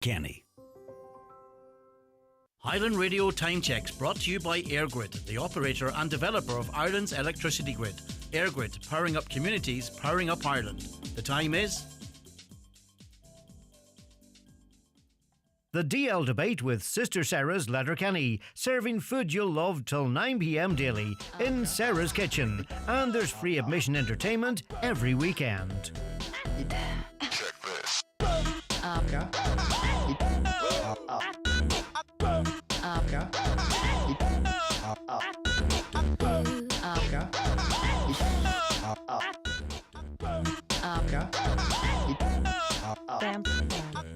Kenny. Highland Radio Time Checks brought to you by EirGrid, the operator and developer of Ireland's electricity grid. EirGrid, powering up communities, powering up Ireland. The time is... The DL Debate with Sister Sarah's Letterkenny, serving food you'll love till 9pm daily in Sarah's Kitchen. And there's free admission entertainment every weekend. Check this.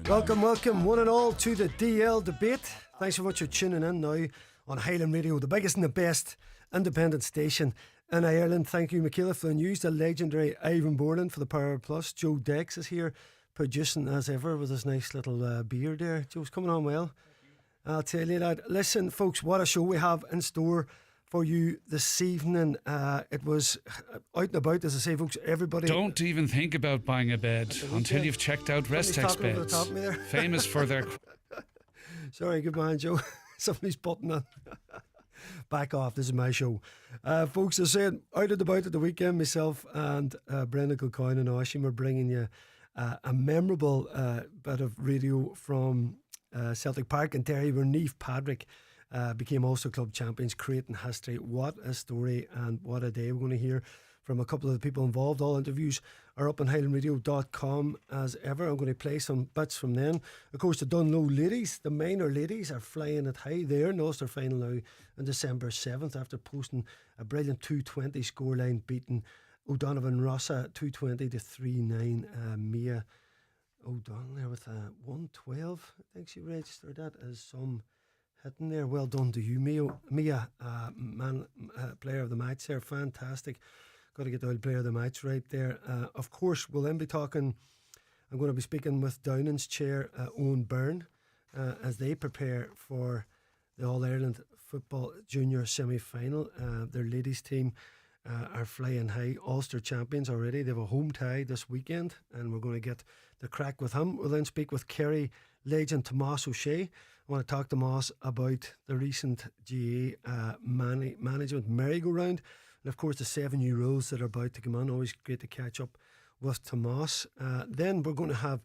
Welcome, one and all, to the DL Debate. Thanks so much for tuning in now on Highland Radio, the biggest and the best independent station in Ireland. Thank you, McCauley, for the news. The legendary Owen Byrne for the Power Plus. Joe Dex is here, producing as ever with his nice little beard there. Joe's coming on well. I'll tell you that. Listen, folks, what a show we have in store for you this evening. It was out and about, as I say, folks. Everybody, don't even think about buying a bed until you've checked out Restex beds, famous for their... Sorry, good man, Joe. Somebody's button on. Back off, this is my show. Folks, as I said, out and about at the weekend, myself and Brendan Kilcoyne and Oisin were bringing you a memorable bit of radio from Celtic Park in Kerry, where Naomh Padraig became Ulster Club champions, creating history. What a story and what a day. We're going to hear from a couple of the people involved. All interviews are up on highlandradio.com as ever. I'm going to play some bits from then. Of course, the Dunlow ladies, the minor ladies, are flying it high. They're in the Ulster final now on December 7th after posting a brilliant 220 scoreline, beating O'Donovan Rossa 220 to 3-9. Mia O'Donnell there with a 112. I think she registered that as some hitting there. Well done to you, Mia, player of the match there. Fantastic. Got to get the old player of the match right there. Of course, we'll then be talking. I'm going to be speaking with Downings chair Owen Byrne as they prepare for the All-Ireland Football Junior semi-final. Their ladies team are flying high, Ulster champions already. They have a home tie this weekend, and we're going to get the crack with him. We'll then speak with Kerry legend Tomás O'Shea. I want to talk to Tomás about the recent GA management merry-go-round, and of course the 7 new rules that are about to come on. Always great to catch up with Tomás. Then we're going to have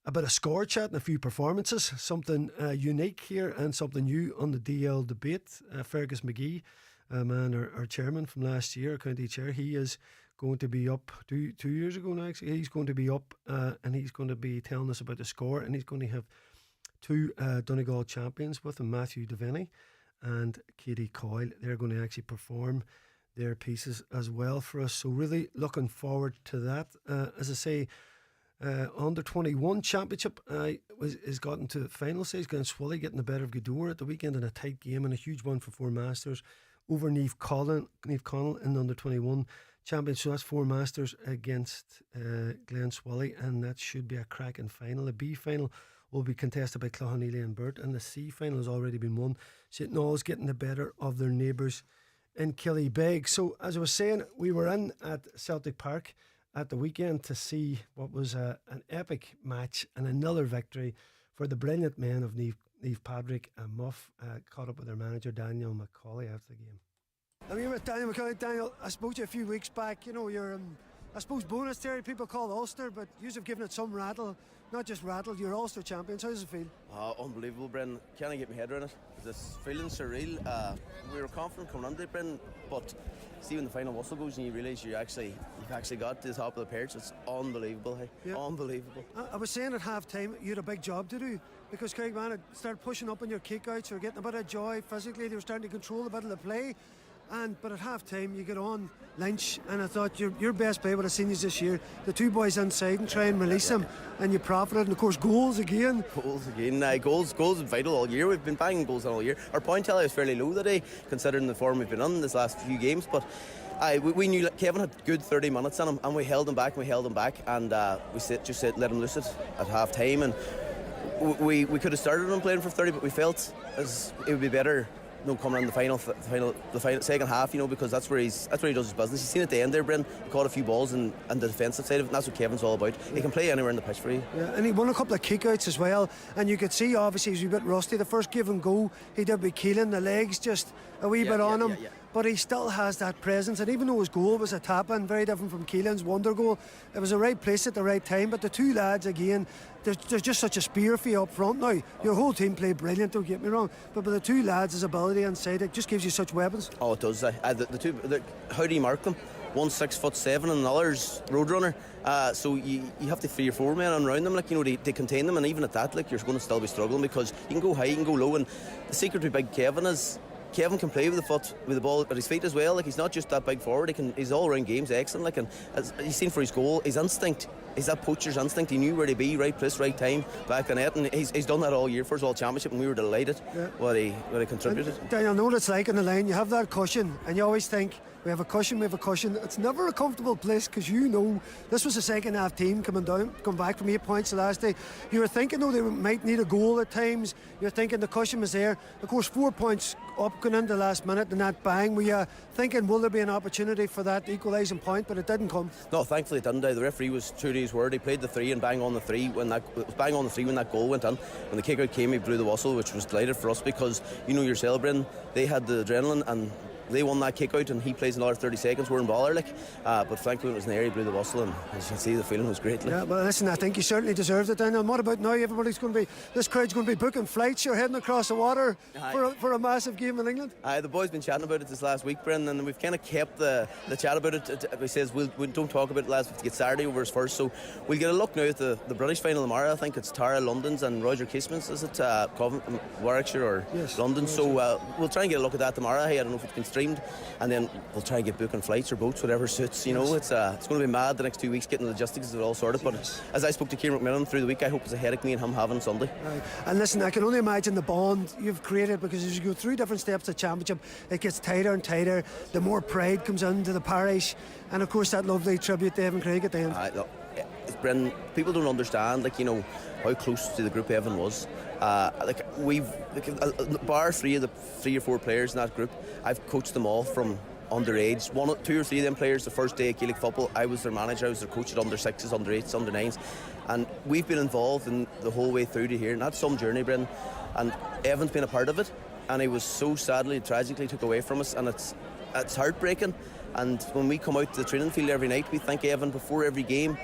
a bit of Scor chat and a few performances, something unique here and something new on the DL Debate. Fergus McGee, our chairman from last year, our county chair, he is going to be up 2 years ago now, actually. He's going to be up and he's going to be telling us about the Scor, and he's going to have 2 Donegal champions with him, Matthew Devenney and Katie Coyle. They're going to actually perform their pieces as well for us, so really looking forward to that. As I say, under 21 championship is gotten to final stage. Swally getting the better of Gweedore at the weekend in a tight game, and a huge one for 4 Masters over Naomh Connell in the under 21 champions. So that's 4 Masters against Glen Swally, and that should be a cracking final. The B final will be contested by Cloughaneely and Burt, and the C final has already been won. St Noel's getting the better of their neighbours in Killybeg. So as I was saying, we were in at Celtic Park at the weekend to see what was an epic match and another victory for the brilliant men of Naomh Padraig and Muff. Caught up with their manager Daniel McCauley after the game. I'm here with Daniel McCauley. Daniel, I spoke to you a few weeks back. You know, you're I suppose bonus there, people call Ulster, but you have given it some rattle. Not just rattle, you're Ulster champions. How does it feel? Unbelievable, Brendan. Can't I get my head around it? This feeling surreal. We were confident coming under it, Brendan, but see when the final whistle goes and you realise you've actually got to the top of the perch. It's unbelievable, hey? Yeah. Unbelievable. I was saying at half time you had a big job to do, because Craigman had started pushing up on your kickouts, you were getting a bit of joy physically, they were starting to control a bit of the play. But at half time you get on Lynch, and I thought your best play would have seen you this year, the 2 boys inside and try and release them, and you profited, and of course goals again. Goals are vital all year. We've been banging goals all year. Our point tally is fairly low today considering the form we've been on this last few games, but we knew Kevin had good 30 minutes on him, and we held him back, and we just let him loose it at half time, and we could have started him playing for 30, but we felt as it would be better coming in the final second half, because that's where he does his business. You've seen at the end there, Bryn, he caught a few balls and the defensive side of it, and that's what Kevin's all about. He can play anywhere in the pitch for you. Yeah, and he won a couple of kickouts as well, and you could see obviously he was a bit rusty. The first give and go he did with Keelan, the legs just a wee bit on him, but he still has that presence, and even though his goal was a tap-in, very different from Keelan's wonder goal, it was the right place at the right time. But the two lads again, there's just such a spear for you up front now. Your whole team played brilliant, don't get me wrong, but with the two lads' ability inside, it just gives you such weapons. Oh, it does. How do you mark them? One's 6'7" and another's Roadrunner. So you have to 3 or 4 men around them, they contain them, and even at that, you're going to still be struggling, because you can go high, you can go low, and the secret to big Kevin is Kevin can play with the ball at his feet as well. He's not just that big forward. His all-round game's excellent. And as you've seen for his goal, his instinct. He's that poacher's instinct. He knew where to be, right place, right time, back on it, and he's done that all year for us all championship, and we were delighted what he contributed. And Daniel, know what it's like on the line. You have that cushion, and you always think, we have a cushion. It's never a comfortable place, because this was a second half team come back from 8 points the last day. You were thinking, they might need a goal at times. You're thinking the cushion was there. Of course, 4 points up going into the last minute, and that bang. Were you thinking, will there be an opportunity for that equalising point? But it didn't come. No, thankfully it didn't. The referee was true to his word. He played the 3 and bang on the 3 when that goal went in. When the kick out came, he blew the whistle, which was delighted for us, because you're celebrating. They had the adrenaline, and they won that kick out, and he plays another 30 seconds. We're in bother, but thankfully it was in the air. He blew the whistle, and as you can see, the feeling was great. Yeah, well, listen, I think you certainly deserved it, Daniel. And what about now? This crowd's going to be booking flights. You're heading across the water for a massive game in England. The boys been chatting about it this last week, Brendan, and we've kind of kept the chat about it. We says we don't talk about it, lads. We have to get Saturday over us first, so we'll get a look now at the British final tomorrow. I think it's Tara London's and Roger Casement's. Is it Warwickshire or London? Yes. So we'll try and get a look at that tomorrow. I don't know if it's been streamed, and then we'll try and get booking flights or boats, whatever suits. It's going to be mad the next 2 weeks getting the logistics of it all sorted. But as I spoke to Kieran McMillan through the week, I hope it's a headache me and him having Sunday. Right. And listen, I can only imagine the bond you've created, because as you go through different steps of championship, it gets tighter and tighter. The more pride comes into the parish, and of course that lovely tribute to Evan Craig at the end. Look, Brendan, people don't understand, how close to the group Evan was. Bar 3 or 4 players in that group, I've coached them all from underage. 2 or 3 of them players the first day of Gaelic football, I was their manager. I was their coach at under 6s, under 8s, under 9s, and we've been involved in the whole way through to here, and that's some journey, Brendan, and Evan's been a part of it, and he was so sadly, tragically took away from us, and it's heartbreaking. And when we come out to the training field every night, we thank Evan before every game.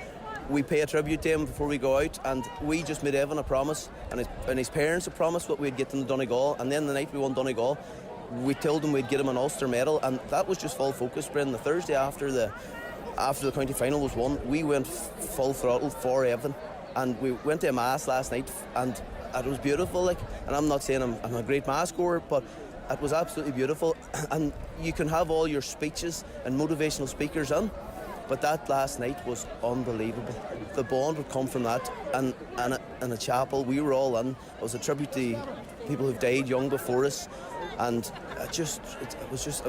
We pay a tribute to him before we go out, and we just made Evan a promise, and his parents a promise what we'd get them to Donegal. And then the night we won Donegal, we told them we'd get him an Ulster medal, and that was just full focus, Brendan. The Thursday after the county final was won, we went full throttle for Evan, and we went to a mass last night, and it was beautiful. And I'm not saying I'm a great mass scorer, but it was absolutely beautiful. And you can have all your speeches and motivational speakers on, but that last night was unbelievable. The bond would come from that, and in a chapel we were all in. It was a tribute to people who've died young before us, and it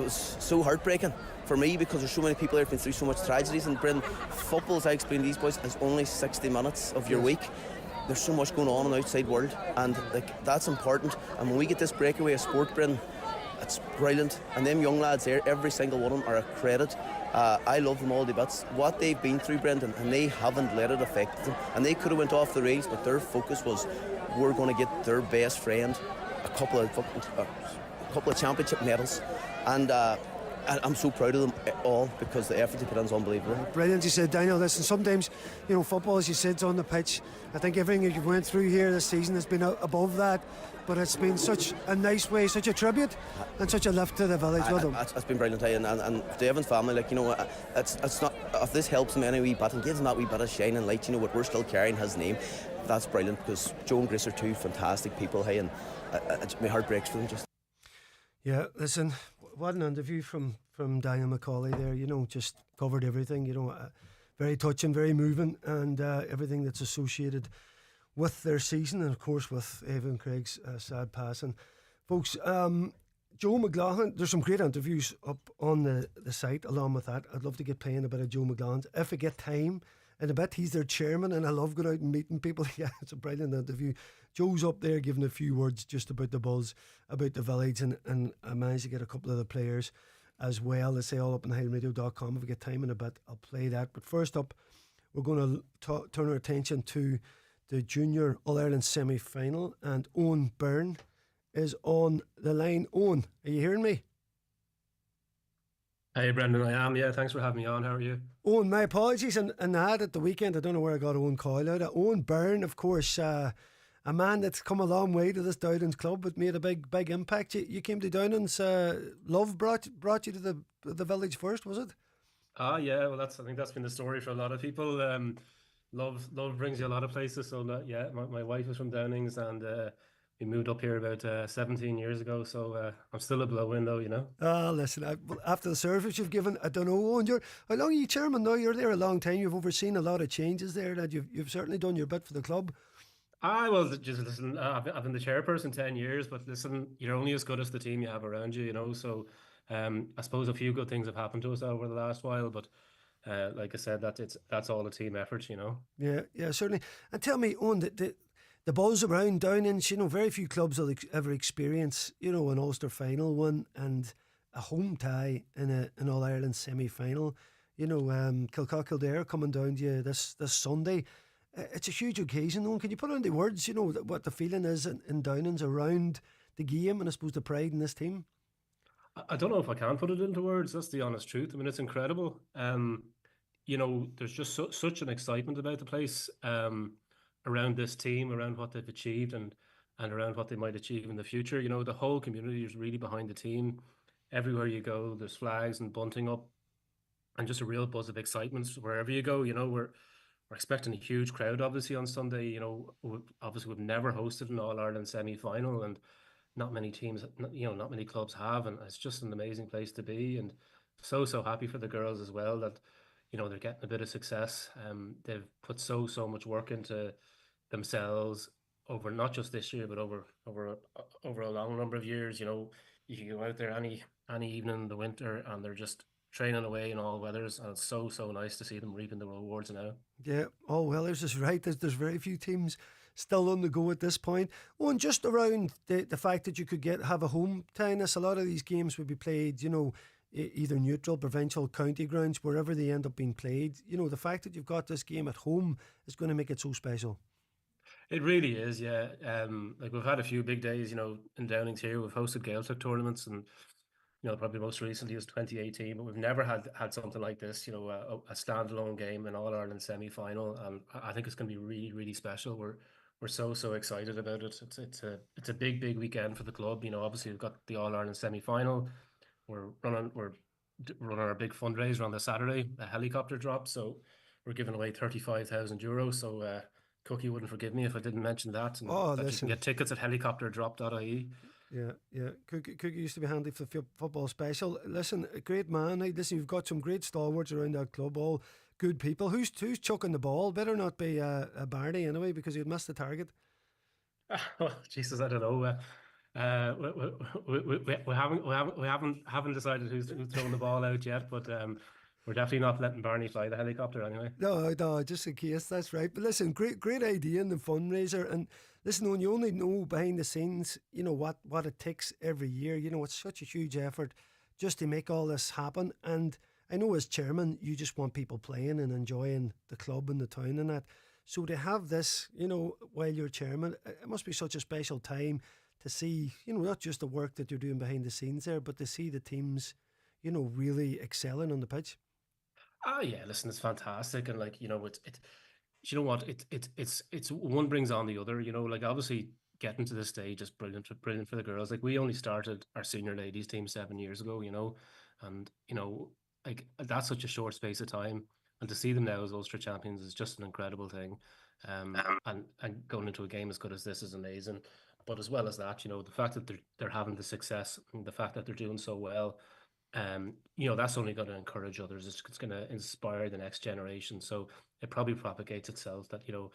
was so heartbreaking for me, because there's so many people there who've been through so much tragedies. And Brendan, football, as I explained to these boys, is only 60 minutes of your week. There's so much going on in the outside world, and that's important. And when we get this breakaway of sport, Brendan, it's brilliant. And them young lads there, every single one of them are a credit. I love them all to bits. What they've been through, Brendan, and they haven't let it affect them. And they could have went off the rails, but their focus was, we're going to get their best friend a couple of championship medals. And I'm so proud of them all, because the effort they put in is unbelievable. Brilliant, you said, Daniel. Listen, sometimes, football, as you said, is on the pitch. I think everything that you've went through here this season has been above that, but it's been such a nice way, such a tribute, and such a lift to the village. It's been brilliant, and to Evan's family, it's not, if this helps them any wee bit and gives them that wee bit of shining light, what we're still carrying his name, that's brilliant, because Joe and Grace are 2 fantastic people, and my heart breaks for them just. Yeah, listen, what an interview from Daniel McCauley there. Just covered everything, very touching, very moving, and everything that's associated with their season, and of course with Evan Craig's sad passing. Folks, Joe McLaughlin, there's some great interviews up on the site along with that. I'd love to get playing a bit of Joe McLaughlin if I get time in a bit. He's their chairman, and I love going out and meeting people. Yeah, it's a brilliant interview. Joe's up there giving a few words just about the buzz, about the village, and I managed to get a couple of the players as well. Let's say all up on highlandradio.com. If we get time in a bit, I'll play that. But first up, we're going to turn our attention to the Junior All-Ireland semi-final, and Owen Byrne is on the line. Owen, are you hearing me? Hey Brendan, I am. Yeah, thanks for having me on. How are you? Owen, my apologies, and that at the weekend, I don't know where I got Owen Coyle out of. Owen Byrne, of course, a man that's come a long way to this Downings club, but made a big impact. You came to Downings. Love brought you to the village first, was it? Yeah. Well, I think that's been the story for a lot of people. Love brings you a lot of places. So yeah, my wife is from Downings, and we moved up here about 17 years ago. So I'm still a blow-in though, you know. Listen, after the service you've given, I don't know, Owen, how long are you chairman now? You're there a long time. You've overseen a lot of changes there. That you've certainly done your bit for the club. Just listen. I've been the chairperson 10 years, but listen, you're only as good as the team you have around you, you know. So I suppose a few good things have happened to us over the last while, but like I said, that's all a team effort, you know. Yeah, certainly. And tell me, Owen, the buzz around Downings, you know, very few clubs will ever experience, you know, an Ulster final one and a home tie in an All Ireland semi final. You know, Kilcock Kildare coming down to you this Sunday. It's a huge occasion, Owen. Can you put it into words, you know, what the feeling is in Downings around the game and I suppose the pride in this team? I don't know if I can put it into words. That's the honest truth. I mean, it's incredible. You know, there's just such an excitement about the place. Around this team, around what they've achieved and around what they might achieve in the future. You know, the whole community is really behind the team. Everywhere you go, there's flags and bunting up and just a real buzz of excitement wherever you go. You know, we're expecting a huge crowd, obviously, on Sunday. You know, obviously we've never hosted an All-Ireland semi-final, and not many teams, you know, not many clubs have, and it's just an amazing place to be. And so happy for the girls as well that, you know, they're getting a bit of success. They've put so much work into themselves over not just this year, but over a long number of years. You know, you can go out there any evening in the winter, and they're just training away in all weathers, and it's so nice to see them reaping the rewards now. Yeah, all weathers is right. There's very few teams still on the go at this point. Oh, and just around the fact that you could have a home tennis, a lot of these games would be played, you know, either neutral, provincial, county grounds, wherever they end up being played. You know, the fact that you've got this game at home is going to make it so special. It really is, yeah. Like we've had a few big days, you know, in Downings here. We've hosted Gaeltacht tournaments, and you know, probably most recently was 2018. But we've never had something like this. You know, a standalone game, an All Ireland semi final, and I think it's going to be really special. We're so excited about it. It's a big weekend for the club. You know, obviously we've got the All Ireland semi final. We're running our big fundraiser on the Saturday, a helicopter drop. So we're giving away €35,000. So. Cookie wouldn't forgive me if I didn't mention that. And that you can get tickets at helicopterdrop.ie. Yeah. Cookie used to be handy for the football special. Listen, a great man. Hey, listen, you've got some great stalwarts around that club, all good people. Who's chucking the ball? Better not be a Barney anyway, because you'd miss the target. Oh, Jesus, I don't know. We haven't decided who's throwing the ball out yet, but we're definitely not letting Barney fly the helicopter anyway. No, just in case, that's right. But listen, great idea in the fundraiser. And listen, when you only know behind the scenes, you know, what it takes every year, you know, it's such a huge effort just to make all this happen. And I know as chairman, you just want people playing and enjoying the club and the town and that. So to have this, you know, while you're chairman, it must be such a special time to see, you know, not just the work that you're doing behind the scenes there, but to see the teams, you know, really excelling on the pitch. Oh yeah, listen, it's fantastic, and like, you know, it's you know what, it's one brings on the other. You know, like obviously getting to this stage is brilliant for the girls. Like we only started our senior ladies team 7 years ago, you know, and you know, like that's such a short space of time, and to see them now as Ulster champions is just an incredible thing. And going into a game as good as this is amazing. But as well as that, you know, the fact that they're having the success, and the fact that they're doing so well. You know, that's only going to encourage others. It's going to inspire the next generation. So it probably propagates itself that, you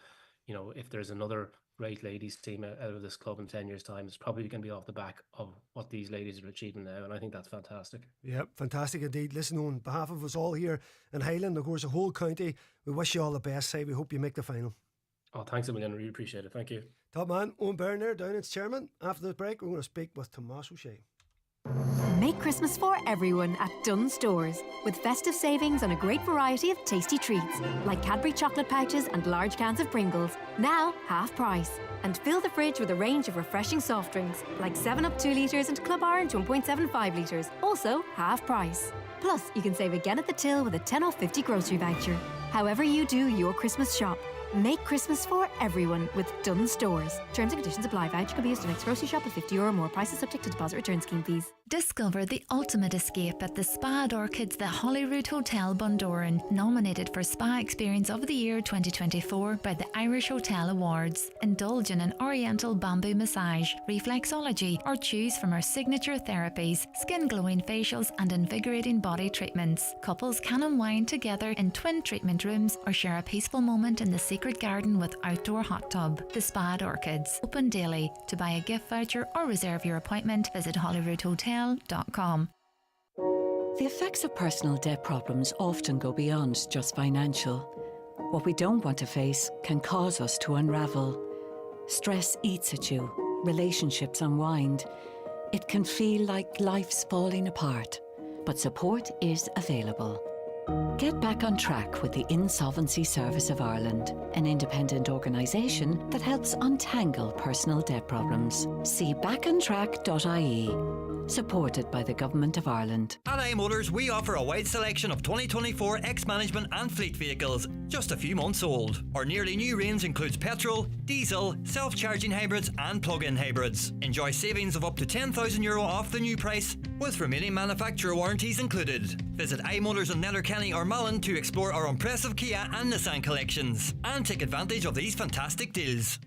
know, if there's another great ladies team out of this club in 10 years' time, it's probably going to be off the back of what these ladies are achieving now. And I think that's fantastic. Yeah, fantastic indeed. Listen, on behalf of us all here in Highland, of course, the whole county, we wish you all the best. We hope you make the final. Oh, thanks a million. Really appreciate it. Thank you. Top man, Owen Byrne there, Downings chairman. After the break, we're going to speak with Tomás O'Shea. Make Christmas for everyone at Dunnes Stores, with festive savings on a great variety of tasty treats, like Cadbury chocolate pouches and large cans of Pringles, now half price. And fill the fridge with a range of refreshing soft drinks, like 7-Up 2 litres and Club Orange 1.75 litres, also half price. Plus, you can save again at the till with a 10 off 50 grocery voucher. However you do your Christmas shop, make Christmas for everyone with Dunnes Stores. Terms and conditions apply. Voucher can be used to next grocery shop at €50 or more. Prices subject to deposit return scheme fees. Discover the ultimate escape at the Spa at Orchids, the Holyrood Hotel, Bundoran, nominated for Spa Experience of the Year 2024 by the Irish Hotel Awards. Indulge in an oriental bamboo massage, reflexology, or choose from our signature therapies, skin glowing facials and invigorating body treatments. Couples can unwind together in twin treatment rooms or share a peaceful moment in the secret garden with outdoor hot tub. The Spa at Orchids, open daily. To buy a gift voucher or reserve your appointment, visit holyroodhotel.com. The effects of personal debt problems often go beyond just financial. What we don't want to face can cause us to unravel. Stress eats at you, relationships unwind. It can feel like life's falling apart, but support is available. Get back on track with the Insolvency Service of Ireland, an independent organisation that helps untangle personal debt problems. See backontrack.ie. Supported by the Government of Ireland. At iMotors, we offer a wide selection of 2024 X-Management and fleet vehicles, just a few months old. Our nearly new range includes petrol, diesel, self-charging hybrids and plug-in hybrids. Enjoy savings of up to €10,000 off the new price, with remaining manufacturer warranties included. Visit iMotors in Letterkenny or Malin to explore our impressive Kia and Nissan collections, and take advantage of these fantastic deals.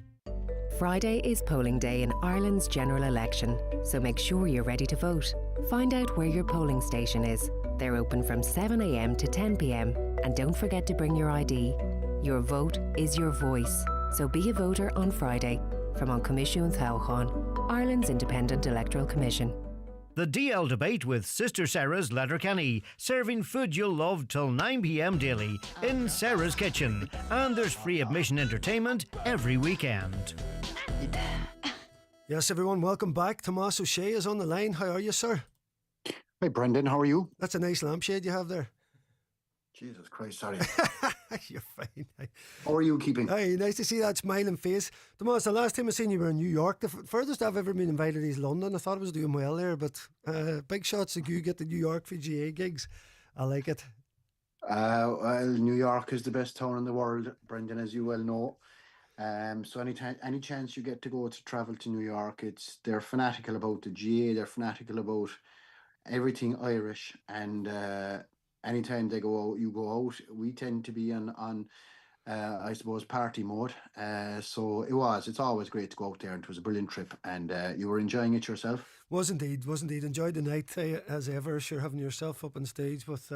Friday is polling day in Ireland's general election, so make sure you're ready to vote. Find out where your polling station is. They're open from 7 a.m. to 10 p.m. and don't forget to bring your ID. Your vote is your voice, so be a voter on Friday. From An Comisiún Tábháin, Ireland's Independent Electoral Commission. The DL Debate with Sister Saras, Letterkenny, serving food you'll love till 9 p.m. daily in Sarah's Kitchen. And there's free admission entertainment every weekend. Yes, everyone, welcome back. Tomás O'Shea is on the line. How are you, sir? Hi, Brendan. How are you? That's a nice lampshade you have there. Jesus Christ, sorry. You're fine. How are you keeping? Hey, nice to see that smiling face. Tomás, the last time I seen you were in New York. The furthest I've ever been invited is London. I thought I was doing well there, but big shots of you get the New York VGA gigs. I like it. Well, New York is the best town in the world, Brendan, as you well know. So any chance you get to go to travel to New York, they're fanatical about the GA, they're fanatical about everything Irish, and anytime they go out, you go out. We tend to be on I suppose, party mode. So it's always great to go out there, and it was a brilliant trip, and you were enjoying it yourself? Was indeed. Enjoyed the night as ever. Sure, having yourself up on stage with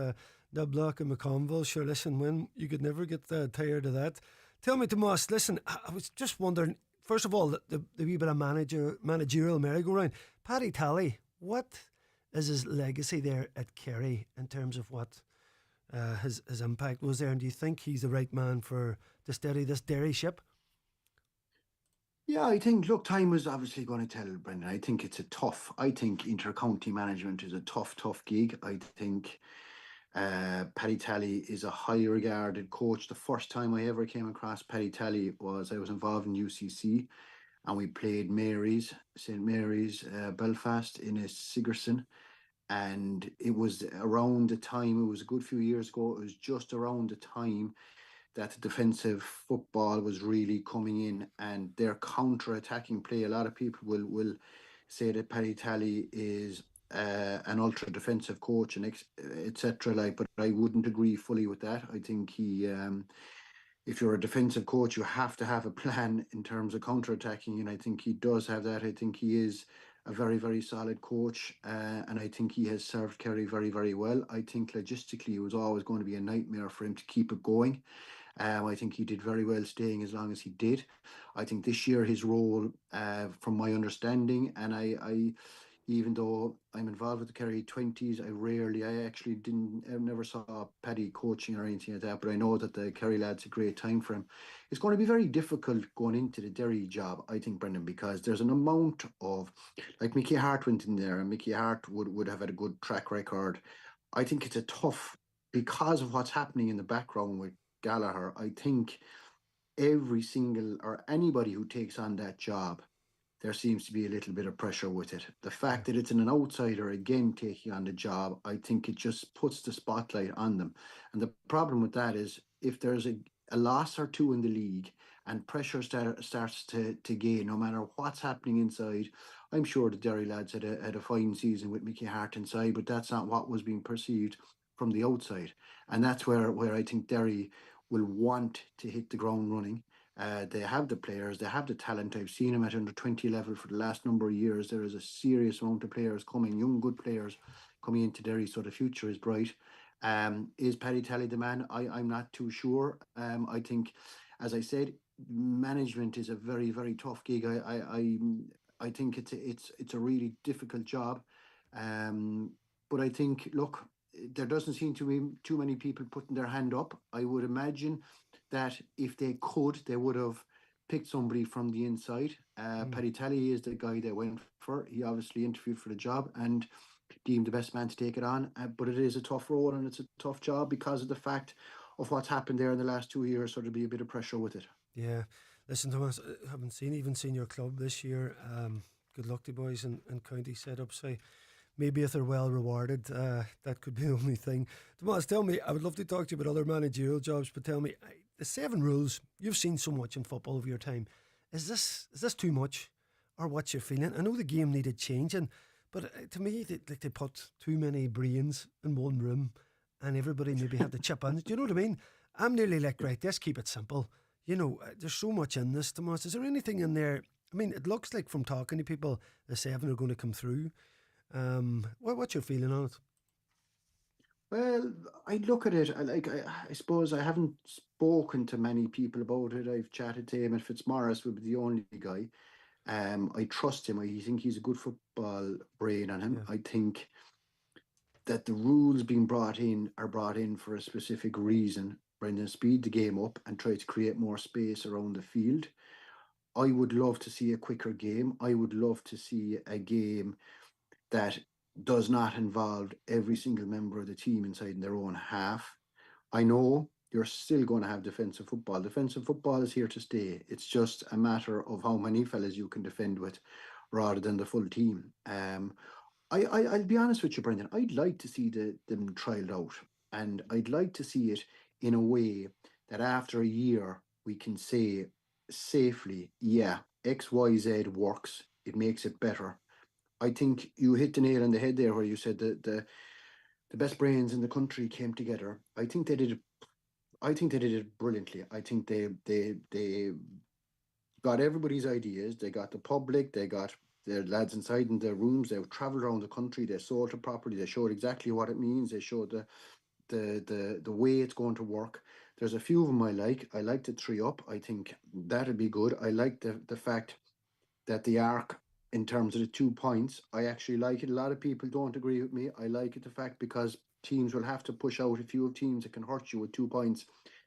Dublock and McConville. Sure, listen, when you could never get tired of that. Tell me, Tomás, listen, I was just wondering, first of all, the wee bit of managerial merry-go-round. Paddy Tally, what is his legacy there at Kerry in terms of what his impact was there, and do you think he's the right man to steady this dairy ship? Yeah, I think, look, time was obviously going to tell, Brendan. I think I think inter-county management is a tough gig. I think Paddy Tally is a highly regarded coach. The first time I ever came across Paddy Tally was I was involved in UCC, and we played St Mary's, Belfast in a Sigerson. And it was around the time, it was a good few years ago, it was just around the time that the defensive football was really coming in, and their counter-attacking play. A lot of people will say that Paddy Tally is an ultra-defensive coach and etc. But I wouldn't agree fully with that. I think he, if you're a defensive coach, you have to have a plan in terms of counter-attacking, and I think he does have that. I think he is a very, very solid coach, and I think he has served Kerry very, very well. I think logistically it was always going to be a nightmare for him to keep it going. I think he did very well staying as long as he did. I think this year his role, from my understanding, and even though I'm involved with the Kerry 20s, I never saw Paddy coaching or anything like that, but I know that the Kerry lad's a great time for him. It's going to be very difficult going into the Derry job, I think, Brendan, because there's an amount of, like Mickey Hart went in there, and Mickey Hart would have had a good track record. I think it's a tough, because of what's happening in the background with Gallagher. I think every single, or anybody who takes on that job, there seems to be a little bit of pressure with it. The fact that it's an outsider again taking on the job, I think it just puts the spotlight on them. And the problem with that is, if there's a loss or two in the league and pressure starts to gain, no matter what's happening inside, I'm sure the Derry lads had a fine season with Mickey Hart inside, but that's not what was being perceived from the outside. And that's where I think Derry will want to hit the ground running. They have the players, they have the talent. I've seen them at under 20 level for the last number of years. There is a serious amount of players coming, young, good players coming into Derry, so the future is bright. Is Paddy Tally the man? I'm not too sure. I think, as I said, management is a very, very tough gig. I think it's a really difficult job. But I think, look, there doesn't seem to be too many people putting their hand up. I would imagine that if they could, they would have picked somebody from the inside. Paddy Tally is the guy they went for. He obviously interviewed for the job and deemed the best man to take it on. But it is a tough role and it's a tough job because of the fact of what's happened there in the last 2 years. So there'll be a bit of pressure with it. Yeah. Listen, Tomás, I haven't seen your club this year. Good luck to boys and county setup. So maybe if they're well rewarded, that could be the only thing. Tomás, tell me, I would love to talk to you about other managerial jobs, but tell me, the 7 rules, you've seen so much in football over your time. Is this too much, or what's your feeling? I know the game needed changing, but to me, they put too many brains in one room, and everybody maybe had to chip in. Do you know what I mean? I'm nearly like, right, let's keep it simple. You know, there's so much in this, Tomás. Is there anything in there? I mean, it looks like from talking to people, the 7 are going to come through. What's your feeling on it? Well, I look at it, I suppose I haven't spoken to many people about it. I've chatted to him, and Fitzmaurice would be the only guy. I trust him. I think he's a good football brain on him. Yeah. I think that the rules being brought in are brought in for a specific reason. Brendan, speed the game up and try to create more space around the field. I would love to see a quicker game. I would love to see a game that does not involve every single member of the team inside in their own half. I know you're still going to have defensive football. Defensive football is here to stay. It's just a matter of how many fellas you can defend with rather than the full team. I'll be honest with you, Brendan. I'd like to see them trialled out, and I'd like to see it in a way that after a year we can say safely, yeah, XYZ works. It makes it better. I think you hit the nail on the head there where you said that the best brains in the country came together. I think they did it brilliantly. I think they got everybody's ideas. They got the public. They got the lads inside in their rooms. They travelled around the country. They sold it properly. They showed exactly what it means. They showed the way it's going to work. There's a few of them I like. I like the 3 up. I think that'd be good. I like the fact that the arc, in terms of the 2 points, I actually like it. A lot of people don't agree with me. I like it, the fact, because teams will have to push out. If you have teams that can hurt you with 2 points,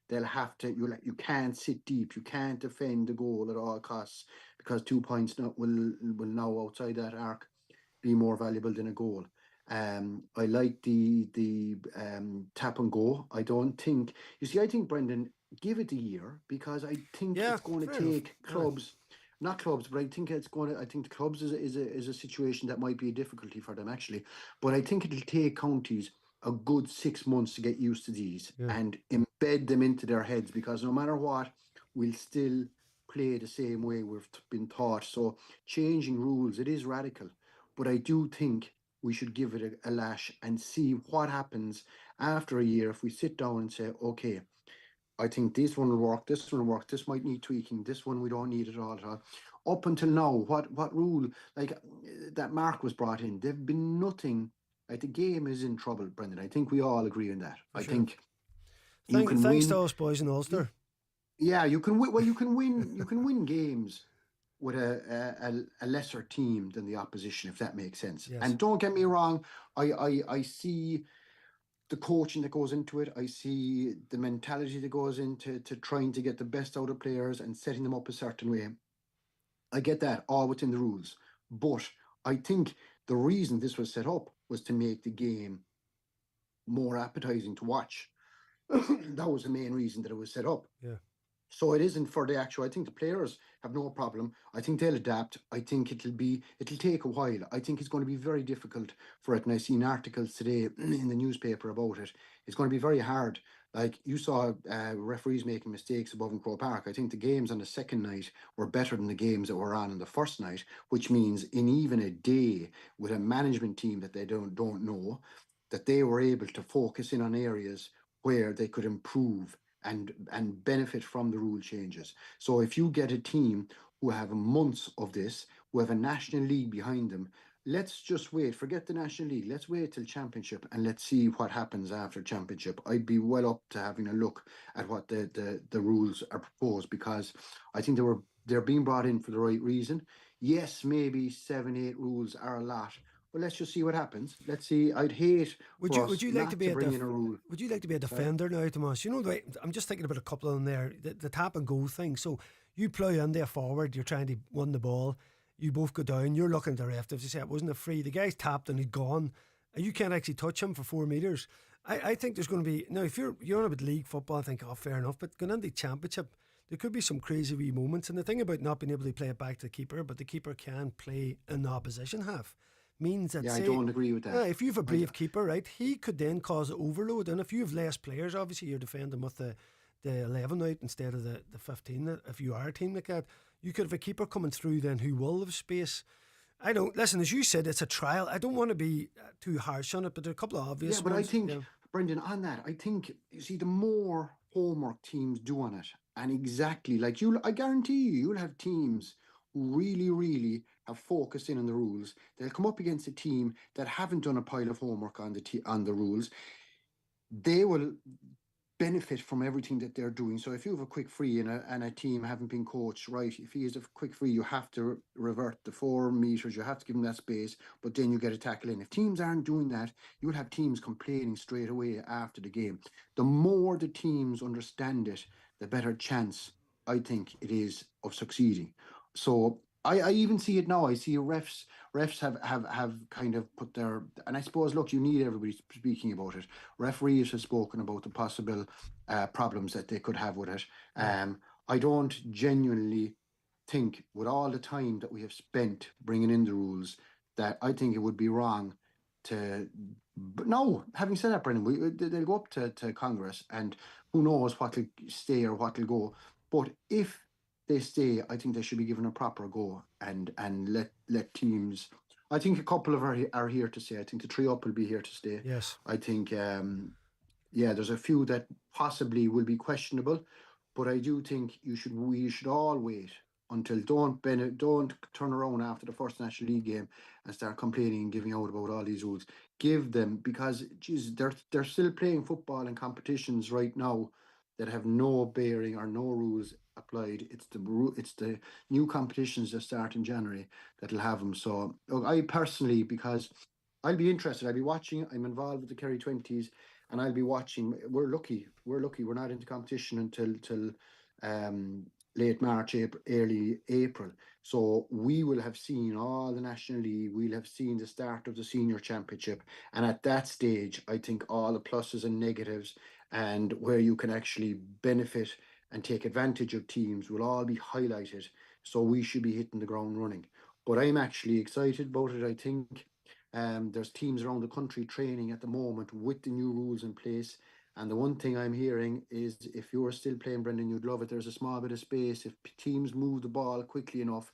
they'll have to. You can't sit deep. You can't defend the goal at all costs, because 2 points will now outside that arc be more valuable than a goal. I like the tap and go. I don't think. You see, I think, Brendan, give it a year, because I think it's going to take clubs. Not clubs, but I think the clubs is a situation that might be a difficulty for them, actually. But I think it'll take counties a good 6 months to get used to these and embed them into their heads, because no matter what, we'll still play the same way we've been taught. So changing rules, it is radical, but I do think we should give it a lash and see what happens after a year if we sit down and say, okay, I think this one will work, this one will work, this might need tweaking, this one we don't need it all at all. Up until now, what rule, like that mark was brought in, there've been nothing, like the game is in trouble, Brendan. I think we all agree on that. I think thanks to us boys in Ulster. Yeah, you can win. Well, you can win games with a lesser team than the opposition, if that makes sense. Yes. And don't get me wrong, I see the coaching that goes into it. I see the mentality that goes into trying to get the best out of players and setting them up a certain way. I get that, all within the rules. But I think the reason this was set up was to make the game more appetizing to watch. That was the main reason that it was set up. Yeah. So it isn't for the actual. I think the players have no problem. I think they'll adapt. I think it'll take a while. I think it's going to be very difficult for it. And I've seen articles today in the newspaper about it. It's going to be very hard. Like you saw referees making mistakes above in Croke Park. I think the games on the second night were better than the games that were on the first night, which means in even a day with a management team that they don't know, that they were able to focus in on areas where they could improve and benefit from the rule changes. So if you get a team who have months of this, who have a national league behind them, let's just wait. Forget the national league. Let's wait till championship and let's see what happens after championship. I'd be well up to having a look at what the rules are proposed, because I think they're being brought in for the right reason. Yes, maybe 7-8 rules are a lot. Well, let's just see what happens. Let's see. I'd hate. Would you like to bring in a rule? Would you like to be a defender now, Tomás? You know, the way, I'm just thinking about a couple of them there. The tap and go thing. So you plough in there forward. You're trying to win the ball. You both go down. You're looking at the ref. If you say it wasn't a free, the guy's tapped and he's gone, and you can't actually touch him for 4 metres. I think there's going to be now. If you're on about league football, I think fair enough. But going into the championship, there could be some crazy wee moments. And the thing about not being able to play it back to the keeper, but the keeper can play in the opposition half, means that, I don't agree with that. If you have a brave keeper, right, he could then cause overload. And if you have less players, obviously you're defending with the 11 out instead of the 15. If you are a team like that, you could have a keeper coming through then who will have space. I don't, listen, as you said, it's a trial. I don't want to be too harsh on it, but there are a couple of obvious ones. I think, yeah. Brendan, on that, I think, you see, the more homework teams do on it, and exactly, like I guarantee you'll have teams who really, really have focused in on the rules. They'll come up against a team that haven't done a pile of homework on the rules. They will benefit from everything that they're doing. So if you have a quick free and a team haven't been coached right, if he has a quick free, you have to revert the 4 metres, you have to give them that space, but then you get a tackle in. If teams aren't doing that, you'll have teams complaining straight away after the game. The more the teams understand it, the better chance I think it is of succeeding. So I even see it now. I see refs have kind of put their, and I suppose, look, you need everybody speaking about it. Referees have spoken about the possible problems that they could have with it. I don't genuinely think, with all the time that we have spent bringing in the rules, that I think it would be wrong to. But no, having said that, Brendan, they'll go up to Congress, and who knows what will stay or what will go. But if they stay, I think they should be given a proper go and let teams. I think a couple of are here to stay. I think the 3 up will be here to stay. Yes. I think there's a few that possibly will be questionable, but I do think we should all wait until don't turn around after the first National League game and start complaining and giving out about all these rules. Give them, because geez, they're still playing football in competitions right now that have no bearing or no rules applied. It's the new competitions that start in January that'll have them. So look, I personally, because I'll be interested, I'll be watching. I'm involved with the Kerry 20s, and I'll be watching. We're lucky. We're not into competition until late March, early April. So we will have seen all the National League. We'll have seen the start of the Senior Championship, and at that stage, I think all the pluses and negatives and where you can actually benefit and take advantage of teams will all be highlighted. So we should be hitting the ground running. But I'm actually excited about it. I think there's teams around the country training at the moment with the new rules in place. And the one thing I'm hearing is, if you're still playing, Brendan, you'd love it. There's a small bit of space. If teams move the ball quickly enough,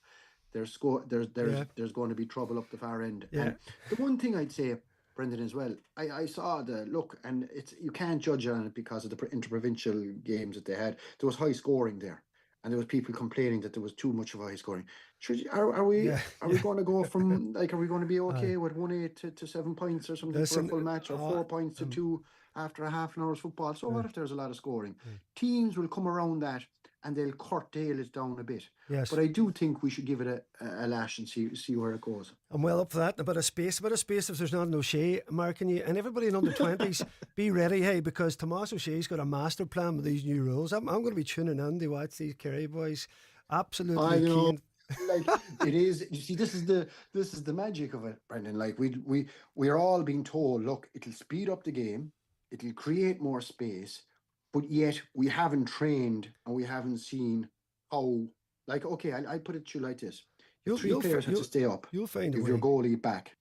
there's going to be trouble up the far end. Yeah. And the one thing I'd say, Brendan, as well, I saw the look, and you can't judge on it because of the interprovincial games that they had. There was high scoring there, and there was people complaining that there was too much of high scoring. Are we going to go from, like, are we going to be okay with 1-8 to 7 points or something for a full match, or 4 points to 2 after a half an hour's football? So what if there's a lot of scoring? Teams will come around that and they'll curtail it down a bit. Yes. But I do think we should give it a lash and see where it goes. I'm well up for that. A bit of space if there's not an O'Shea marking you. And everybody in under 20s, be ready, hey, because Tomás O'Shea's got a master plan with these new rules. I'm going to be tuning in to watch these Kerry boys. Absolutely. I know. Keen. Like it is. You see, this is the magic of it, Brendan. Like we're all being told, look, it'll speed up the game, it'll create more space, but yet we haven't trained and we haven't seen how. Like, okay, I put it to you like this: three players have to stay up. You'll find a way. If your goalie back,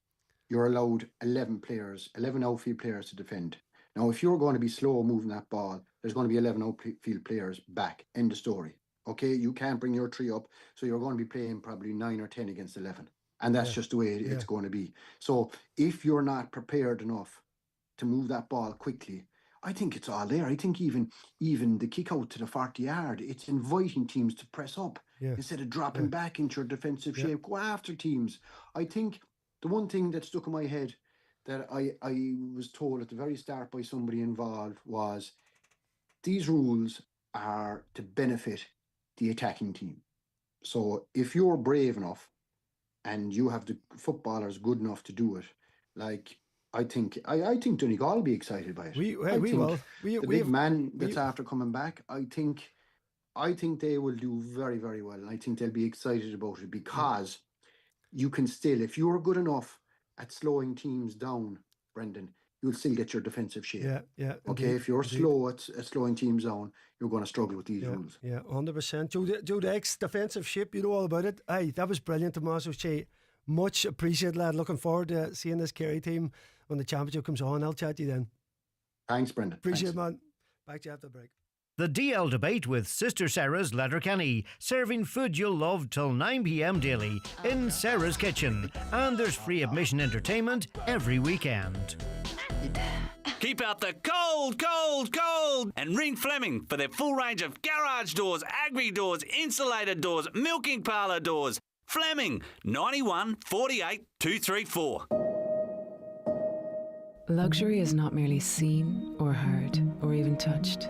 you're allowed 11 outfield players to defend. Now, if you're going to be slow moving that ball, there's going to be 11 outfield players back. End of story. Okay, you can't bring your 3 up, so you're going to be playing probably 9 or 10 against 11. And that's just the way it's going to be. So if you're not prepared enough to move that ball quickly, I think it's all there. I think even the kick out to the 40-yard, it's inviting teams to press up instead of dropping back into your defensive shape. Go after teams. I think the one thing that stuck in my head that I was told at the very start by somebody involved was these rules are to benefit the attacking team. So if you're brave enough and you have the footballers good enough to do it, like I think Donegal will be excited by it. We will. The big man that's after coming back, I think they will do very, very well, and I think they'll be excited about it because you can still, if you're good enough at slowing teams down, Brendan, you'll still get your defensive shape. Yeah. Okay, indeed, if you're slow at slowing teams down, you're going to struggle with these rules. Yeah, 100%. Joe Dex, defensive shape, you know all about it. Aye, that was brilliant, Tomás O'Shea. Much appreciated, lad. Looking forward to seeing this Kerry team when the championship comes on. I'll chat to you then. Thanks, Brendan. Appreciate it, man. Back to you after the break. The DL Debate with Sister Saras Letterkenny, serving food you'll love till 9 p.m. daily in Sarah's Kitchen. And there's free admission entertainment every weekend. Keep out the cold, and ring Fleming for their full range of garage doors, agri doors, insulated doors, milking parlour doors. Fleming, 91 48 234. Luxury is not merely seen or heard or even touched.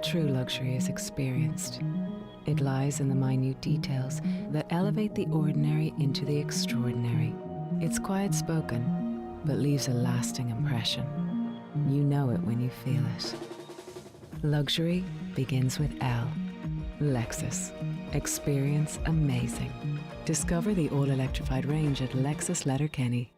True luxury is experienced. It lies in the minute details that elevate the ordinary into the extraordinary. It's quiet spoken, but leaves a lasting impression. You know it when you feel it. Luxury begins with L. Lexus. Experience amazing. Discover the all-electrified range at Lexus Letterkenny.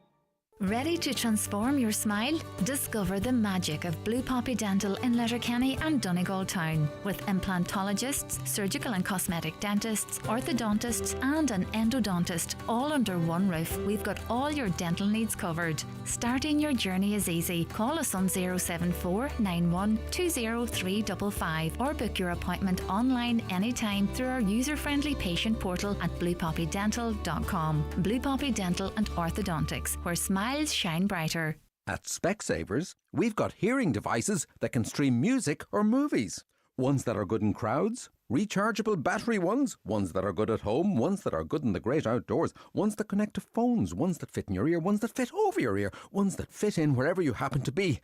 Ready to transform your smile? Discover the magic of Blue Poppy Dental in Letterkenny and Donegal Town. With implantologists, surgical and cosmetic dentists, orthodontists and an endodontist all under one roof, we've got all your dental needs covered. Starting your journey is easy. Call us on 074 91 20355 or book your appointment online anytime through our user-friendly patient portal at bluepoppydental.com. Blue Poppy Dental and Orthodontics, where smiles shine brighter. At Specsavers, we've got hearing devices that can stream music or movies. Ones that are good in crowds, rechargeable battery ones that are good at home, ones that are good in the great outdoors, ones that connect to phones, ones that fit in your ear, ones that fit over your ear, ones that fit in wherever you happen to be.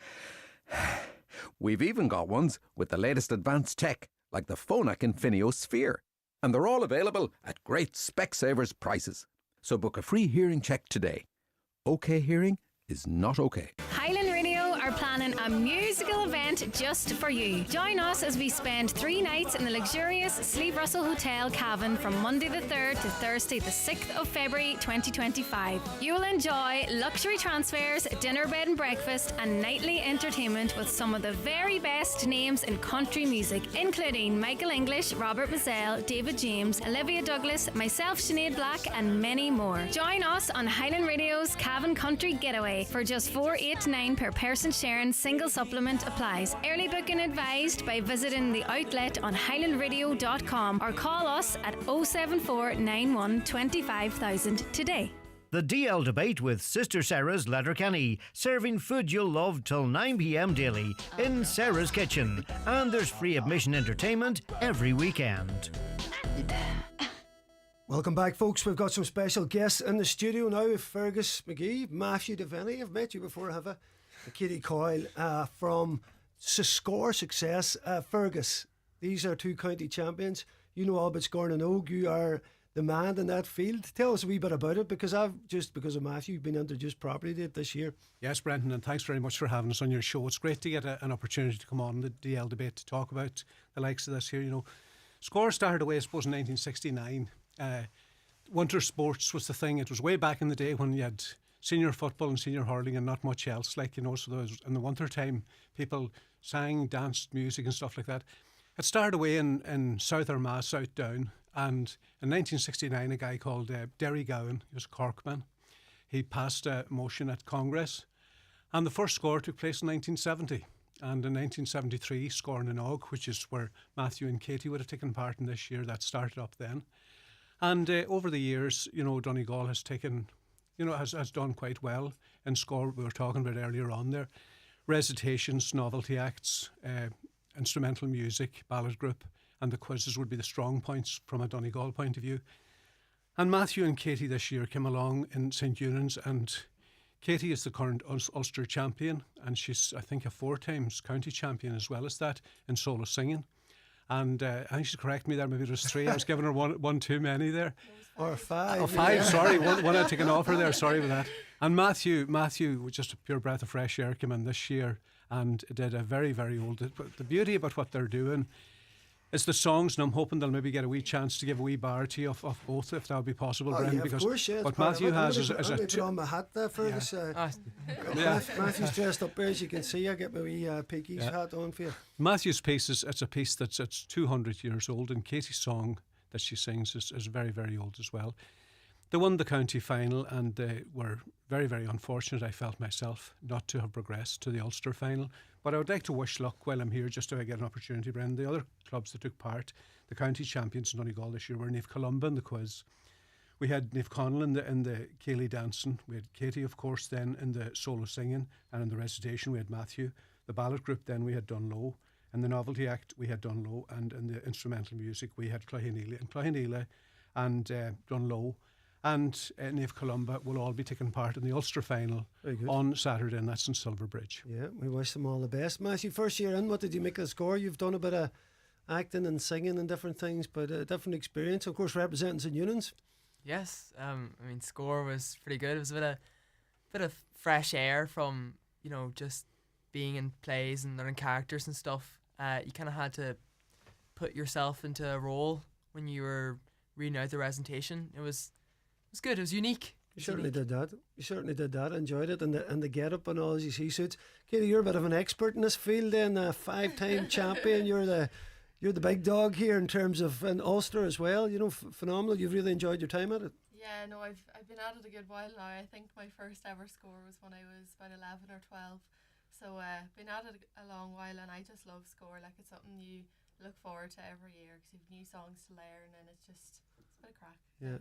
We've even got ones with the latest advanced tech, like the Phonak Infinio Sphere. And they're all available at great Specsavers prices. So book a free hearing check today. OK Hearing is not OK. Highland Radio are planning a musical event just for you. Join us as we spend 3 nights in the luxurious Sleeve Russell Hotel Cavan from Monday the 3rd to Thursday the 6th of February 2025. You will enjoy luxury transfers, dinner, bed and breakfast and nightly entertainment with some of the very best names in country music, including Michael English, Robert Mazzell, David James, Olivia Douglas, myself Sinead Black and many more. Join us on Highland Radio's Cavan Country Getaway for just $4.89 per person sharing. Single supplement applies. Early booking advised by visiting the outlet on highlandradio.com or call us at 074 91 25000 today. The DL Debate with Sister Saras Letterkenny, serving food you'll love till 9 p.m. daily in Sarah's Kitchen. And there's free admission entertainment every weekend. Welcome back, folks. We've got some special guests in the studio now. Fergus, McGee, Matthew Devenney. I've met you before, have I? Katie Coyle from Scor Success. Fergus, these are 2 county champions. you know all about Scor and Naomh. You are the man in that field. Tell us a wee bit about it, because I've just, because of Matthew, been introduced properly to it this year. Yes, Brendan, and thanks very much for having us on your show. It's great to get an opportunity to come on the DL debate to talk about the likes of this here. You know, Scor started away, I suppose, in 1969. Winter sports was the thing. It was way back in the day when you had senior football and senior hurling and not much else. Like, you know, so there was, in the winter time, people sang, danced, music and stuff like that. It started away in South Armagh, South Down. And in 1969, a guy called Derry Gowan, he was a Corkman, he passed a motion at Congress. And the first Scor took place in 1970. And in 1973, Scor and Naomh, which is where Matthew and Katie would have taken part in this year, that started up then. And over the years, you know, Donegal has taken, you know, has done quite well in Scor. We were talking about earlier on there. Recitations, novelty acts, instrumental music, ballad group, and the quizzes would be the strong points from a Donegal point of view. And Matthew and Katie this year came along in St. Eunan's, and Katie is the current Ulster champion, and she's, I think, a 4 times county champion as well as that in solo singing. And I think she'd correct me there, maybe it was 3. I was giving her one too many there. Or 5. Oh, 5, yeah. Sorry. One I'd taken off her there, sorry about that. And Matthew, with just a pure breath of fresh air, came in this year and did a very, very old. But the beauty about what they're doing is the songs, and I'm hoping they'll maybe get a wee chance to give a wee bar to you of both, if that would be possible, Brendan. Yeah, because of course, yeah, what Matthew has is a... put on my hat there, Fergus. Yeah. Matthew's dressed up there, as you can see. I get my wee piggy's hat on for you. Matthew's piece it's a piece it's 200 years old, and Katie's song that she sings is very, very old as well. They won the county final, and they were very, very unfortunate, I felt myself, not to have progressed to the Ulster final. But I would like to wish luck while I'm here, just so I get an opportunity, Brendan. The other clubs that took part, the county champions in Donegal this year, were Naomh Columba in the quiz. We had Naomh Conlon in the Ceilidh dancing. We had Katie, of course, then in the solo singing, and in the recitation we had Matthew. The ballad group then we had Dunlow. In the novelty act we had Dunlow, and in the instrumental music we had Cloughaneela and Dunlow. And Naomh Columba will all be taking part in the Ulster final on Saturday, and that's in Silverbridge. Yeah, we wish them all the best. Matthew, first year in, what did you make of the Scor? You've done a bit of acting and singing and different things, but a different experience, of course, representing St. Eunan's. Yes, I mean, Scor was pretty good. It was a bit of fresh air from, you know, just being in plays and learning characters and stuff. You kind of had to put yourself into a role when you were reading out the recitation. It was good. It was unique. You certainly did that. You certainly did that. Enjoyed it, and the get up and all as you see suits. Katie, you're a bit of an expert in this field. Then a 5-time champion. You're the big dog here in terms of an Ulster as well. You know, phenomenal. You've really enjoyed your time at it. Yeah, no, I've been at it a good while now. I think my first ever Scor was when I was about 11 or 12. So been at it a long while, and I just love Scor. Like, it's something you look forward to every year because you've new songs to learn, and it's a bit of crack. Yeah.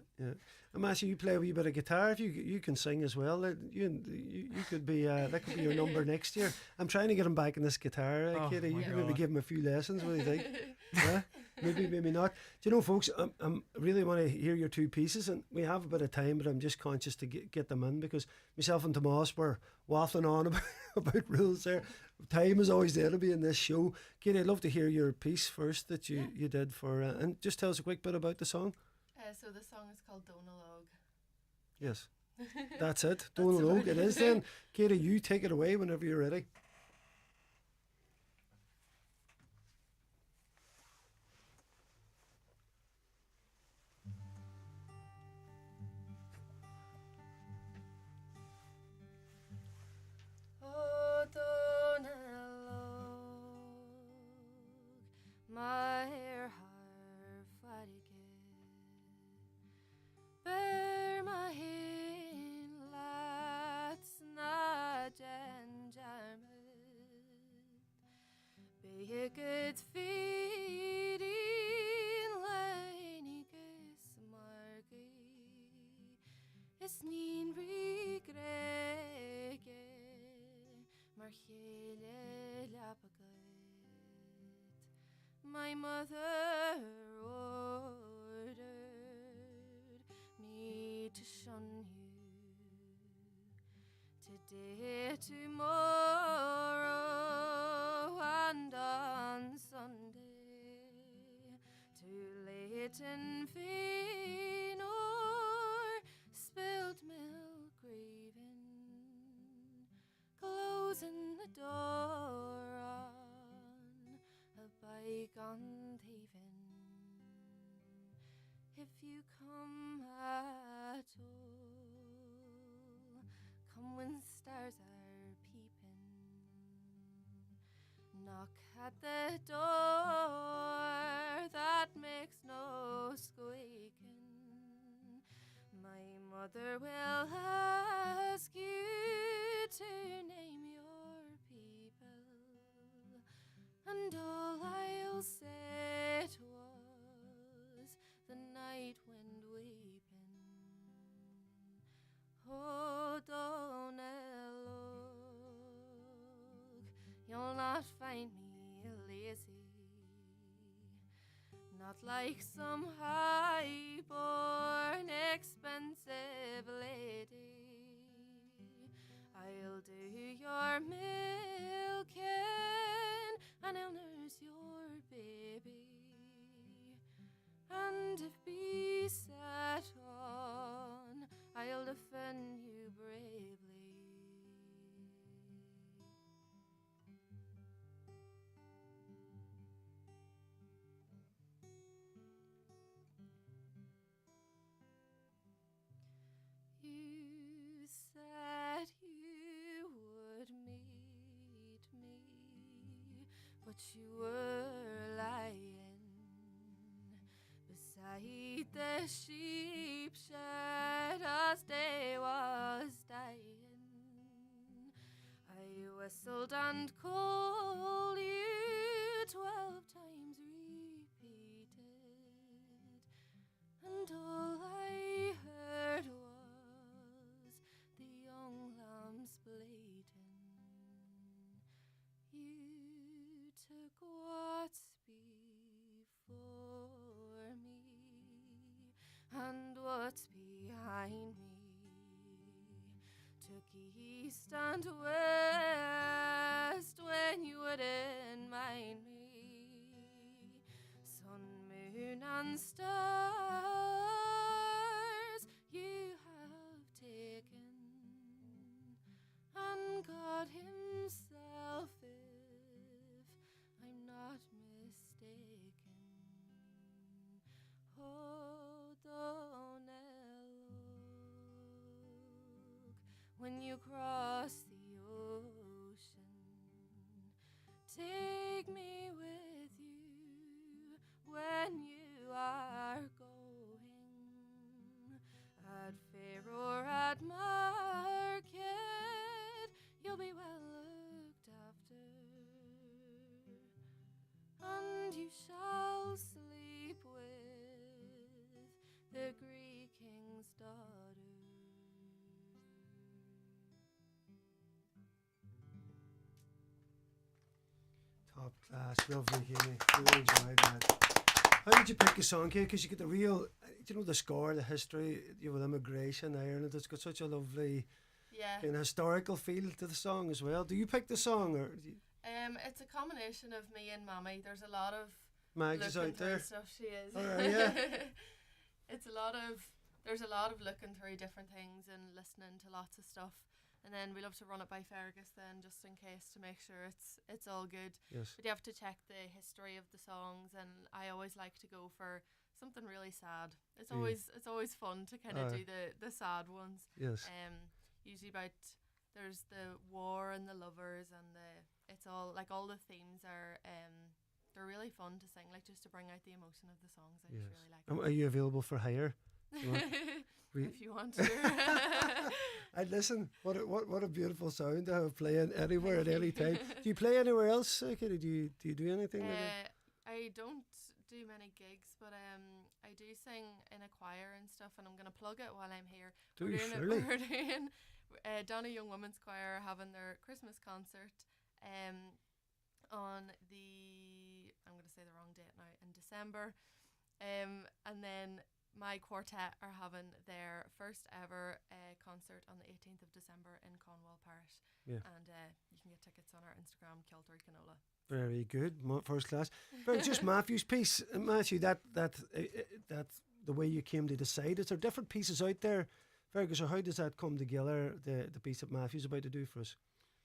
And Matthew, you play a wee bit of guitar. If you can sing as well, you could be that could be your number next year. I'm trying to get him back in this guitar, Katie. You could maybe give him a few lessons. What do you think? Yeah, maybe not. Do you know, folks? I really want to hear your 2 pieces, and we have a bit of time, but I'm just conscious to get them in because myself and Tomás were waffling on about rules there. Time is always there to be in this show. Katie, I'd love to hear your piece first that you did for, and just tell us a quick bit about the song. So the song is called Donal. Yes, that's it. Donal. It is then. Katie, you take it away whenever you're ready. Oh, Donal, my hair bear my hin lats na jan jarmid be a good feeding liny gus margi is neen regrege marchele lapagait my mother ordered me to shun you today, tomorrow, and on Sunday to lay written vein or spilt milk grieving, closing the door on a bygone thieving. If you come at all, come when stars are peeping. Knock at the door that makes no squeaking. My mother will ask you to name your people, and all I'll say it was the night wind weeping. Oh, Donellogue, you'll not find me lazy, not like some high-born expensive lady. I'll do your milking and I'll nurse your baby, and if beset on, I'll defend you bravely. You said you would meet me, but you were lying beside the sheep shed as day was dying. I whistled and called you 12 times repeated, and all I heard was the young lambs bleating. You took what's before me and what's behind me, took east and west when you wouldn't mind me. Sun, moon and stars you have taken, and God himself, if I'm not mistaken. Oh, Donellogue, when you cross the ocean, take me with you when you are going. At fair or at market, you'll be well looked after, and you shall sleep with the Greek king's daughter. Top class, lovely, Kenny. Really enjoyed that. How did you pick a song here? Because you get the real, you know, the score, the history, you know, with immigration, Ireland. It's got such a lovely, kind of historical feel to the song as well. Do you pick the song, or? It's a combination of me and Mommy. There's a lot of Mags out there. Stuff she is. Oh, yeah. There's a lot of looking through different things and listening to lots of stuff. And then we love to run it by Fergus then, just in case, to make sure it's all good. Yes. But you have to check the history of the songs, and I always like to go for something really sad. It's always fun to kind of do the sad ones. Yes. Usually about, there's the war and the lovers, and it's all like all the themes are they're really fun to sing, like just to bring out the emotion of the songs. I just really like it. Are you available for hire? If you want to. I'd listen. What a beautiful sound to have playing anywhere at any time. Do you play anywhere else, Kitty? Do you do anything like that? I don't do many gigs, but I do sing in a choir and stuff, and I'm going to plug it while I'm here. We're doing Donna Young Women's Choir are having their Christmas concert on the, I'm going to say the wrong date now, in December, and then my quartet are having their first ever concert on the 18th of December in Cornwall Parish. Yeah. And you can get tickets on our Instagram, Kilter Canola. Very good, first class. Very just Matthew's piece, Matthew. That the way you came to decide. Is there different pieces out there, Fergus, or how does that come together? The piece that Matthew's about to do for us.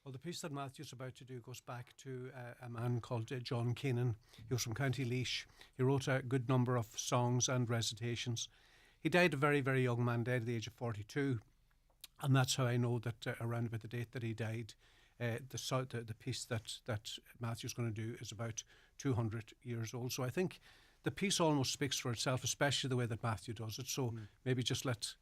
Well, the piece that Matthew's about to do goes back to a man called John Keenan. He was from County Laois. He wrote a good number of songs and recitations. He died a very, very young man, died at the age of 42. And that's how I know that around about the date that he died, the piece that Matthew's going to do is about 200 years old. So I think the piece almost speaks for itself, especially the way that Matthew does it. So maybe just let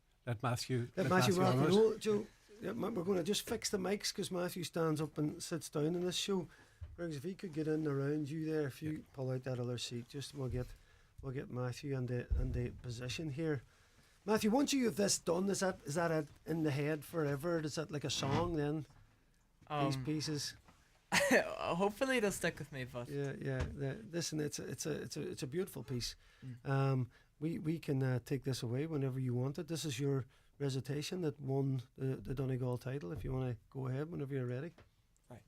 Matthew rock and roll. Joe, we're going to just fix the mics because Matthew stands up and sits down in this show. Fergus, if he could get in around you there, if you pull out that other seat, just we'll get Matthew and the position here. Matthew, once you have this done, is that it in the head forever? Is that like a song then? These pieces. Hopefully it'll stick with me, but listen, it's a beautiful piece. We can take this away whenever you want it. This is your recitation that won the Donegal title. If you want to go ahead whenever you're ready. Right.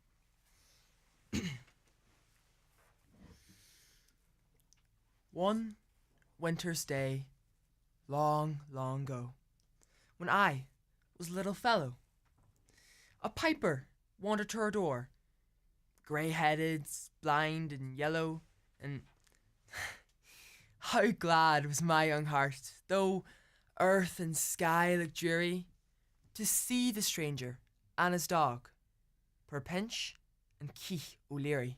One winter's day, long, long ago, when I was a little fellow, a piper wandered to our door, grey-headed, blind and yellow, and how glad was my young heart, though earth and sky looked dreary, to see the stranger and his dog, Per Pinch and Keith O'Leary.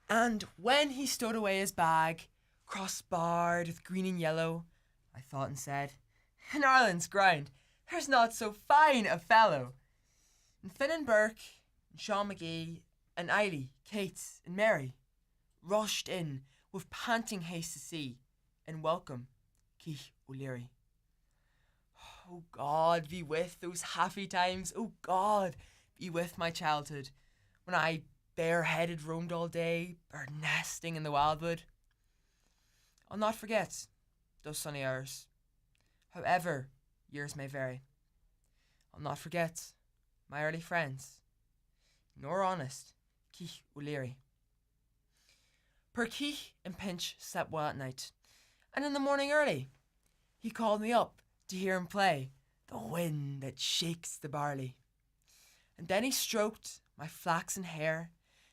And when he stowed away his bag, cross-barred with green and yellow, I thought and said, in Ireland's ground, there's not so fine a fellow. And Finn and Burke, and Sean McGee, and Eiley, Kate, and Mary rushed in with panting haste to see and welcome Keith O'Leary. Oh God, be with those happy times. Oh God, be with my childhood, when I bareheaded roamed all day, bird nesting in the wildwood. I'll not forget those sunny hours, however years may vary. I'll not forget my early friends, nor honest Keith O'Leary. Per Keith and Pinch slept well at night, and in the morning early, he called me up to hear him play the wind that shakes the barley. And then he stroked my flaxen hair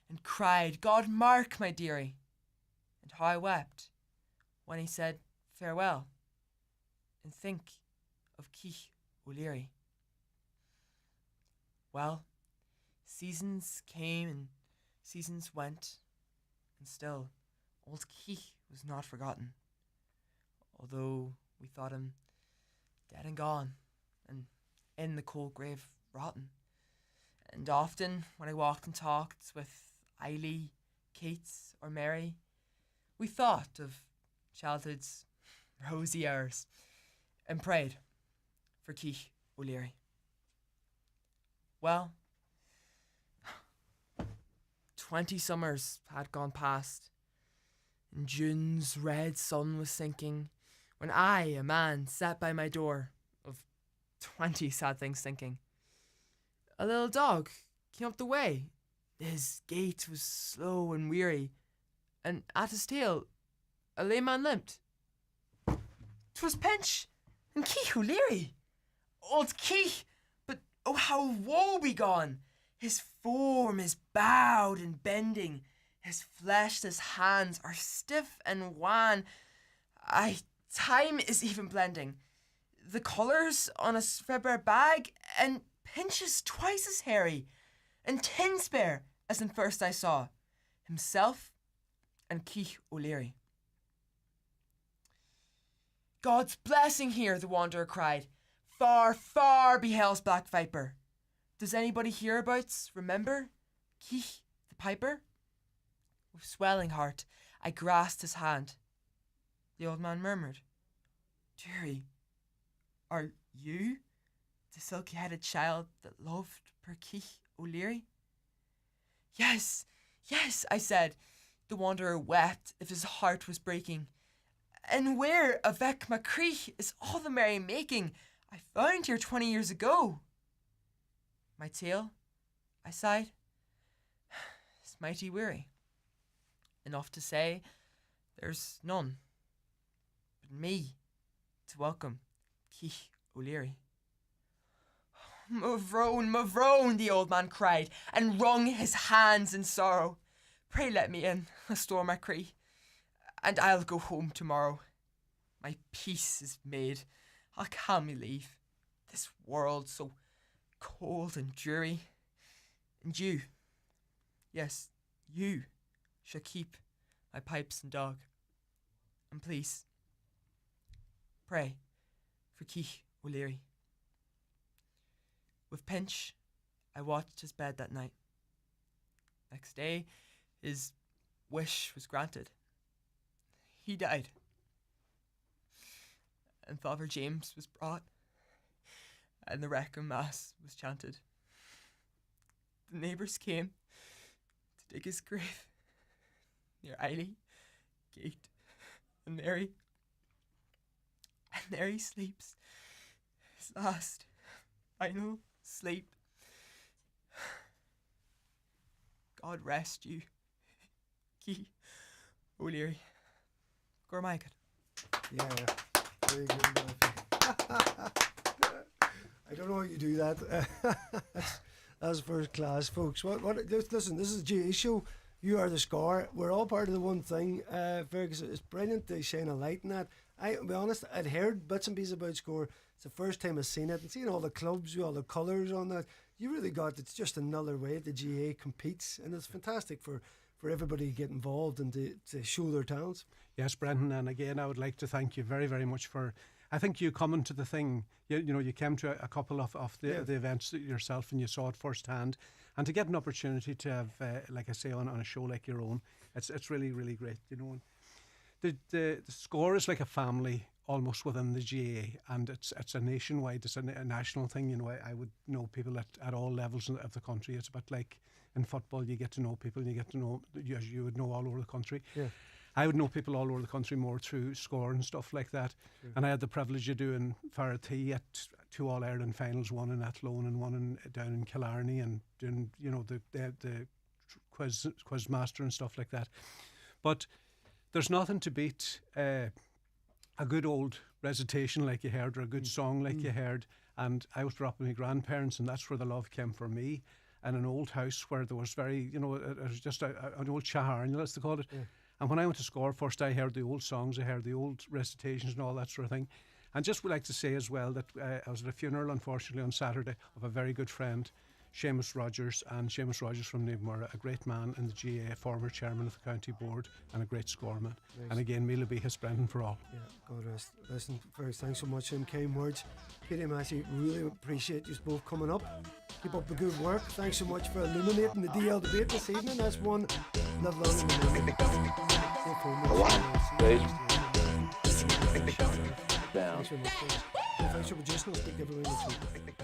and cried, God mark my dearie, and how I wept when he said farewell and think of Keith O'Leary. Well, seasons came and seasons went, and still old Keith was not forgotten, although we thought him dead and gone, and in the cold grave rotten. And often when I walked and talked with Eiley, Kate, or Mary, we thought of childhood's rosy hours and prayed for Keith O'Leary. Well, 20 summers had gone past, and June's red sun was sinking, when I, a man, sat by my door, of 20 sad things thinking. A little dog came up the way. His gait was slow and weary, and at his tail a layman limped. 'Twas Pinch and Keith O'Leary. Old Keith, but oh how woe begone! His form is bowed and bending, his fleshless hands are stiff and wan. Time is even blending the colours on a threadbare bag, and Pinch is twice as hairy and tin spare as when first I saw himself and Keith O'Leary. God's blessing here, the wanderer cried. Far, far be hell's black viper. Does anybody hereabouts remember Keith the piper? With swelling heart, I grasped his hand. The old man murmured, Dearie, are you the silky-headed child that loved Per Keith O'Leary? Yes, yes, I said. The wanderer wept if his heart was breaking. And where, avec ma crie, is all the merry making? I found here 20 years ago. My tale, I sighed, is mighty weary. Enough to say, there's none but me to welcome Keith O'Leary. Mavrone, the old man cried, and wrung his hands in sorrow. Pray let me in, Astor Macree, and I'll go home tomorrow. My peace is made. How can we leave this world so cold and dreary? And you, yes, you, shall keep my pipes and dog. And please, pray for Keith O'Leary. With Pinch, I watched his bed that night. Next day, his wish was granted. He died. And Father James was brought, and the Requiem Mass was chanted. The neighbours came to dig his grave near Eiley Gate, and Mary. And there he sleeps, his last final sleep. God rest you, Keith O'Leary. Gormaigat. Yeah, very good. I don't know how you do that. That's first class, folks. Listen, this is a GA show. You are the Scor. We're all part of the one thing. Fergus, it's brilliant to shine a light in that. I'll be honest, I'd heard bits and pieces about Scor. It's the first time I've seen it, and seeing all the clubs with all the colours on that. You really got, it's just another way the GA competes, and it's fantastic for everybody to get involved and to show their talents. Yes, Brendan, and again I would like to thank you very, very much for, I think you coming to the thing, you know, you came to a couple of the events yourself and you saw it firsthand, and to get an opportunity to have, like I say, on a show like your own, it's really, really great, you know. The Scor is like a family almost within the GA, and it's a nationwide, it's a national thing, you know. I would know people at all levels of the country. It's a bit like in football, you get to know people, you get to know, you would know all over the country. Yeah. I would know people all over the country more through Scor and stuff like that. Sure. And I had the privilege of doing Farrathy at 2 All-Ireland finals, one in Athlone and one down in Killarney, and doing, you know, the quiz master and stuff like that. But there's nothing to beat a good old recitation like you heard, or a good song like you heard. And I was brought up with my grandparents, and that's where the love came for me. And an old house where there was very, you know, it was just an old chahar, you know, that's they call it. Yeah. And when I went to Scor first, I heard the old songs, I heard the old recitations and all that sort of thing. And just would like to say as well that I was at a funeral, unfortunately, on Saturday of a very good friend, Seamus Rogers, and Seamus Rogers from Naomh, a great man in the GA, former chairman of the county board, and a great Scor man. Nice. And again, Mila be his Brendan for all. Yeah, God rest. Listen, Fergus, thanks so much for them kind words. Katie and Matthew, really appreciate you both coming up. Keep up the good work. Thanks so much for illuminating the DL debate this evening. That's one. Live long and remember. Thanks very much. Thanks for producing. I'll speak to everyone next week.